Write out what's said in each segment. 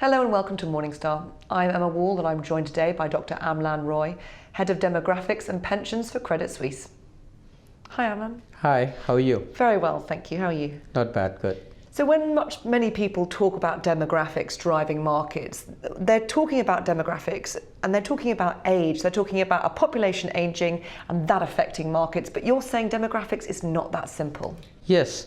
Hello and welcome to Morningstar. I'm Emma Wall and I'm joined today by Dr. Amlan Roy, Head of Demographics and Pensions for Credit Suisse. Hi Amlan. Hi, how are you? Very well, thank you. How are you? Not bad, good. So when many people talk about demographics driving markets, they're talking about demographics and they're talking about age, they're talking about a population aging and that affecting markets, but you're saying demographics is not that simple. Yes.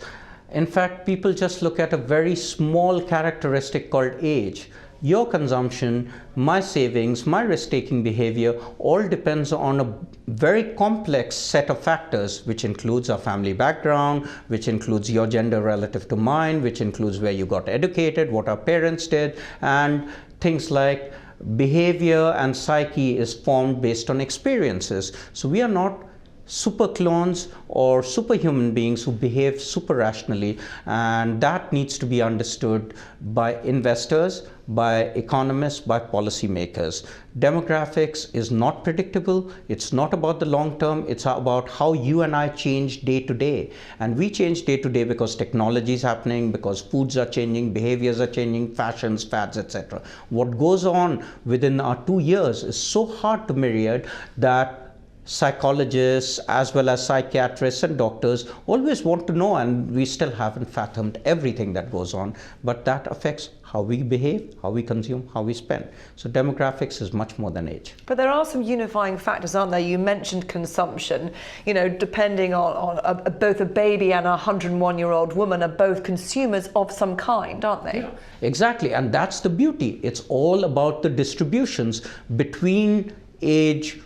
In fact, people just look at a very small characteristic called age. Your consumption, my savings, my risk-taking behavior all depends on a very complex set of factors, which includes our family background, which includes your gender relative to mine, which includes where you got educated, what our parents did, and things like behavior and psyche is formed based on experiences. So we are not super clones or superhuman beings who behave super rationally, and that needs to be understood by investors, by economists, by policymakers. Demographics is not predictable. It's not about the long term. It's about how you and I change day to day. And we change day to day because technology is happening, because foods are changing, behaviors are changing, fashions, fads, etc. What goes on within our 2 years is so hard to myriad that psychologists as well as psychiatrists and doctors always want to know, and we still haven't fathomed everything that goes on, but that affects how we behave, how we consume, how we spend. So demographics is much more than age. But there are some unifying factors, aren't there? You mentioned consumption. You know, depending on both a baby and a 101-year-old woman are both consumers of some kind, aren't they? Yeah, exactly, and that's the beauty. It's all about the distributions between age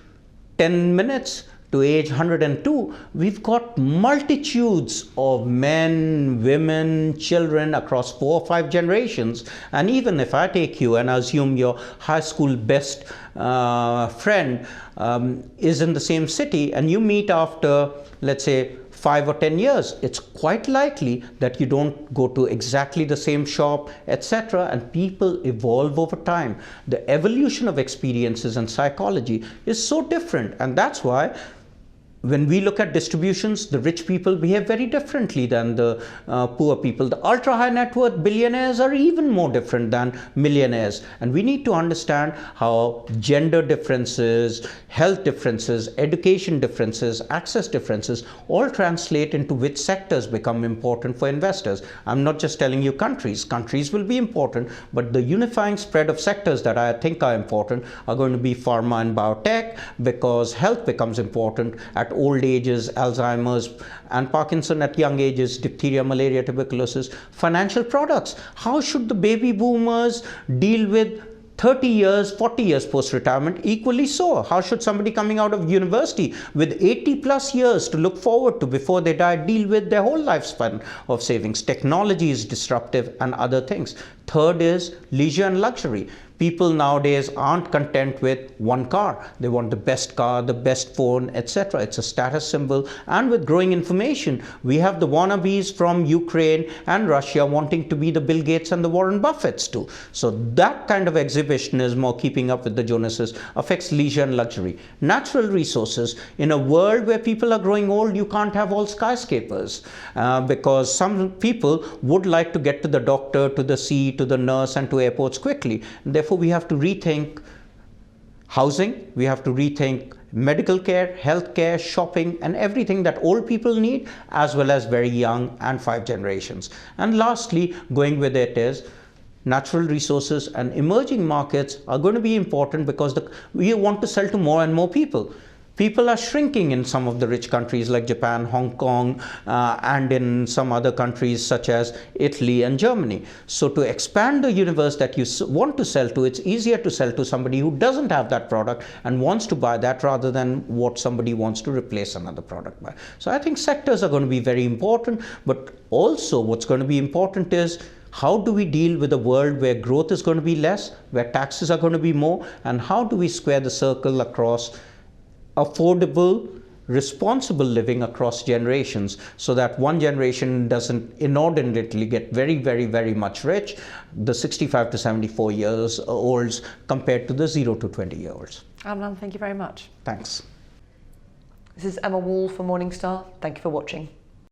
10 minutes to age 102, we've got multitudes of men, women, children across 4 or 5 generations. And even if I take you and assume your high school best friend is in the same city and you meet after, let's say, 5 or 10 years, it's quite likely that you don't go to exactly the same shop, etc. And people evolve over time. The evolution of experiences and psychology is so different, and that's why when we look at distributions, the rich people behave very differently than the poor people. The ultra high net worth billionaires are even more different than millionaires. And we need to understand how gender differences, health differences, education differences, access differences all translate into which sectors become important for investors. I'm not just telling you countries. Countries will be important, but the unifying spread of sectors that I think are important are going to be pharma and biotech, because health becomes important at old ages, Alzheimer's and Parkinson at young ages, diphtheria, malaria, tuberculosis. Financial products. How should the baby boomers deal with 30 years, 40 years post-retirement? Equally so. How should somebody coming out of university with 80 plus years to look forward to before they die deal with their whole lifespan of savings? Technology is disruptive and other things. Third is leisure and luxury. People nowadays aren't content with one car. They want the best car, the best phone, etc. It's a status symbol. And with growing information, we have the wannabes from Ukraine and Russia wanting to be the Bill Gates and the Warren Buffetts too. So that kind of exhibitionism or keeping up with the Jonases affects leisure and luxury. Natural resources. In a world where people are growing old, you can't have all skyscrapers because some people would like to get to the doctor, to the sea, to the nurse and to airports quickly. Therefore, we have to rethink housing, we have to rethink medical care, health care, shopping, and everything that old people need, as well as very young and 5 generations. And lastly, going with it is natural resources and emerging markets are going to be important because we want to sell to more and more people. People are shrinking in some of the rich countries like Japan, Hong Kong, and in some other countries such as Italy and Germany. So to expand the universe that you want to sell to, it's easier to sell to somebody who doesn't have that product and wants to buy that rather than what somebody wants to replace another product by. So I think sectors are going to be very important, but also what's going to be important is how do we deal with a world where growth is going to be less, where taxes are going to be more, and how do we square the circle across affordable, responsible living across generations so that one generation doesn't inordinately get very, very, very much rich, the 65 to 74 years olds compared to the 0 to 20 year olds. Amlan, thank you very much. Thanks. This is Emma Wall for Morningstar. Thank you for watching.